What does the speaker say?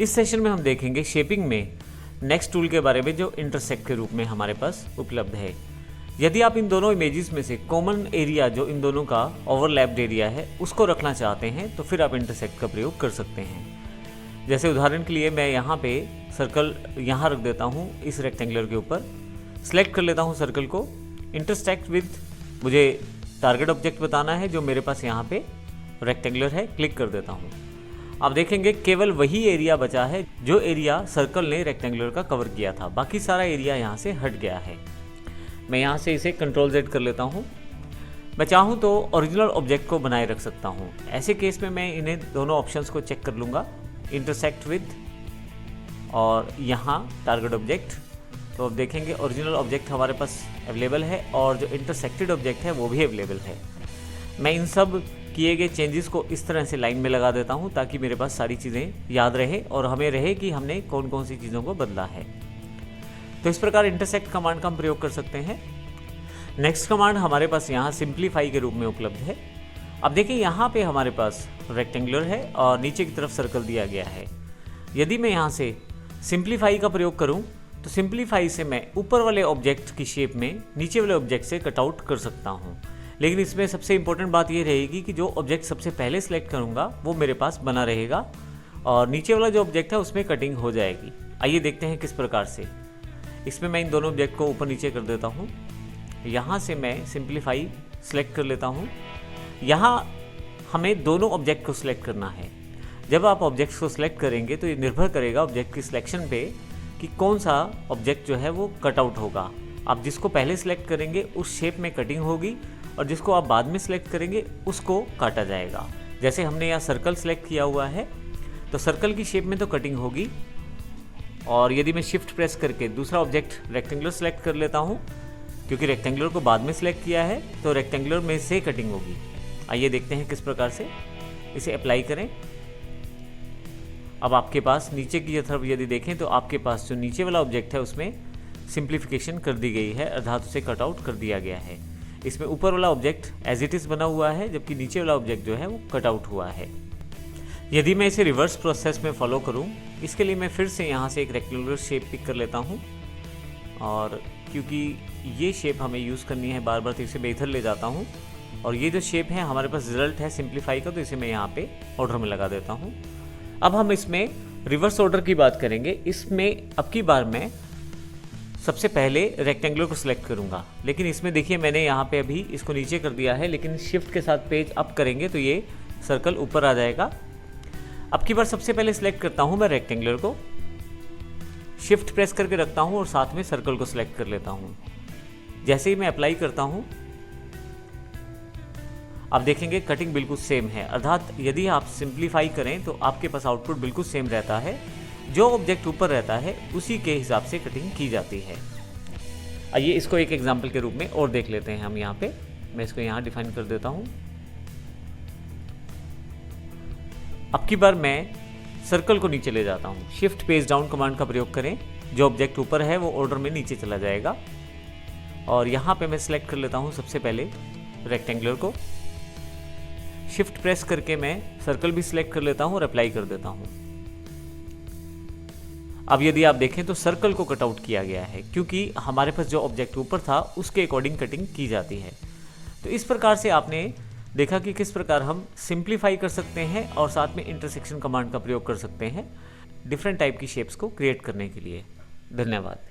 इस सेशन में हम देखेंगे शेपिंग में नेक्स्ट टूल के बारे में जो इंटरसेक्ट के रूप में हमारे पास उपलब्ध है। यदि आप इन दोनों इमेजेस में से कॉमन एरिया जो इन दोनों का ओवरलैप्ड एरिया है उसको रखना चाहते हैं तो फिर आप इंटरसेक्ट का प्रयोग कर सकते हैं। जैसे उदाहरण के लिए मैं यहाँ पे सर्कल यहाँ रख देता हूँ इस रेक्टेंगुलर के ऊपर, सेलेक्ट कर लेता हूँ सर्कल को, इंटरसेक्ट विद मुझे टारगेट ऑब्जेक्ट बताना है जो मेरे पास यहाँ पे रेक्टेंगुलर है, क्लिक कर देता हूँ। आप देखेंगे केवल वही एरिया बचा है जो एरिया सर्कल ने रेक्टेंगुलर का कवर किया था, बाकी सारा एरिया यहाँ से हट गया है। मैं यहाँ से इसे कंट्रोल Z कर लेता हूँ। मैं चाहूँ तो ओरिजिनल ऑब्जेक्ट को बनाए रख सकता हूँ। ऐसे केस में मैं इन्हें दोनों ऑप्शंस को चेक कर लूँगा, इंटरसेक्ट विद और यहाँ टारगेट ऑब्जेक्ट। तो अब देखेंगे ओरिजिनल ऑब्जेक्ट हमारे पास अवेलेबल है और जो इंटरसेक्टेड ऑब्जेक्ट है वो भी अवेलेबल है। मैं इन सब किए गए चेंजेस को इस तरह से लाइन में लगा देता हूँ ताकि मेरे पास सारी चीज़ें याद रहे और हमें रहे कि हमने कौन कौन सी चीज़ों को बदला है। तो इस प्रकार इंटरसेक्ट कमांड का हम प्रयोग कर सकते हैं। नेक्स्ट कमांड हमारे पास यहाँ सिंप्लीफाई के रूप में उपलब्ध है। अब देखिए यहाँ पे हमारे पास रेक्टेंगुलर है और नीचे की तरफ सर्कल दिया गया है। यदि मैं यहाँ से सिंप्लीफाई का प्रयोग करूँ तो सिंप्लीफाई से मैं ऊपर वाले ऑब्जेक्ट की शेप में नीचे वाले ऑब्जेक्ट से कटआउट कर सकता हूँ। लेकिन इसमें सबसे इंपॉर्टेंट बात ये रहेगी कि जो ऑब्जेक्ट सबसे पहले सेलेक्ट करूँगा वो मेरे पास बना रहेगा और नीचे वाला जो ऑब्जेक्ट है उसमें कटिंग हो जाएगी। आइए देखते हैं किस प्रकार से। इसमें मैं इन दोनों ऑब्जेक्ट को ऊपर नीचे कर देता हूँ। यहाँ से मैं सिंप्लीफाई सेलेक्ट कर लेता हूँ। यहाँ हमें दोनों ऑब्जेक्ट को सिलेक्ट करना है। जब आप ऑब्जेक्ट्स को सिलेक्ट करेंगे तो ये निर्भर करेगा ऑब्जेक्ट की सिलेक्शन पे कि कौन सा ऑब्जेक्ट जो है वो कटआउट होगा। आप जिसको पहले सिलेक्ट करेंगे उस शेप में कटिंग होगी और जिसको आप बाद में सिलेक्ट करेंगे उसको काटा जाएगा। जैसे हमने यहाँ सर्कल सेलेक्ट किया हुआ है तो सर्कल की शेप में तो कटिंग होगी, और यदि मैं शिफ्ट प्रेस करके दूसरा ऑब्जेक्ट रेक्टेंगुलर सेलेक्ट कर लेता हूँ, क्योंकि रेक्टेंगुलर को बाद में सिलेक्ट किया है तो रेक्टेंगुलर में से कटिंग होगी। आइए देखते हैं किस प्रकार से इसे अप्लाई करें। अब आपके पास नीचे की तरफ यदि देखें तो आपके पास जो नीचे वाला ऑब्जेक्ट है उसमें सिंप्लीफिकेशन कर दी गई है, अर्थात उसे कटआउट कर दिया गया है। इसमें ऊपर वाला ऑब्जेक्ट एज इट इज़ बना हुआ है जबकि नीचे वाला ऑब्जेक्ट जो है वो कटआउट हुआ है। यदि मैं इसे रिवर्स प्रोसेस में फॉलो करूं, इसके लिए मैं फिर से यहाँ से एक रेक्टेंगुलर शेप पिक कर लेता हूँ और क्योंकि ये शेप हमें यूज़ करनी है बार बार तो इसे मैं इधर ले जाता हूँ और ये जो शेप है हमारे पास रिजल्ट है सिंप्लीफाई का, तो इसे मैं यहाँ पे ऑर्डर में लगा देता हूँ। अब हम इसमें रिवर्स ऑर्डर की बात करेंगे। इसमें अब की बार मैं सबसे पहले रेक्टेंगुलर को सिलेक्ट करूंगा, लेकिन इसमें देखिए मैंने यहाँ पे अभी इसको नीचे कर दिया है, लेकिन शिफ्ट के साथ पेज अप करेंगे तो ये सर्कल ऊपर आ जाएगा। अब की बार सबसे पहले सिलेक्ट करता हूँ मैं रेक्टेंगुलर को, शिफ्ट प्रेस करके रखता हूँ और साथ में सर्कल को सिलेक्ट कर लेता हूँ। जैसे ही मैं अप्लाई करता हूँ आप देखेंगे कटिंग बिल्कुल सेम है, अर्थात यदि आप सिंप्लीफाई करें तो आपके पास आउटपुट बिल्कुल सेम रहता है। जो ऑब्जेक्ट ऊपर रहता है उसी के हिसाब से कटिंग की जाती है। आइए इसको एक एग्जांपल के रूप में और देख लेते हैं हम। यहाँ पे मैं इसको यहाँ डिफाइन कर देता हूँ। अब की बार मैं सर्कल को नीचे ले जाता हूँ। शिफ्ट पेज डाउन कमांड का प्रयोग करें, जो ऑब्जेक्ट ऊपर है वो ऑर्डर में नीचे चला जाएगा और यहाँ पे मैं सिलेक्ट कर लेता हूँ सबसे पहले रेक्टेंगुलर को। शिफ्ट प्रेस करके मैं सर्कल भी सिलेक्ट कर लेता हूँ और अप्लाई कर देता हूँ। अब यदि आप देखें तो सर्कल को कटआउट किया गया है क्योंकि हमारे पास जो ऑब्जेक्ट ऊपर था उसके अकॉर्डिंग कटिंग की जाती है। तो इस प्रकार से आपने देखा कि किस प्रकार हम सिंप्लीफाई कर सकते हैं और साथ में इंटरसेक्शन कमांड का प्रयोग कर सकते हैं डिफरेंट टाइप की शेप्स को क्रिएट करने के लिए। धन्यवाद।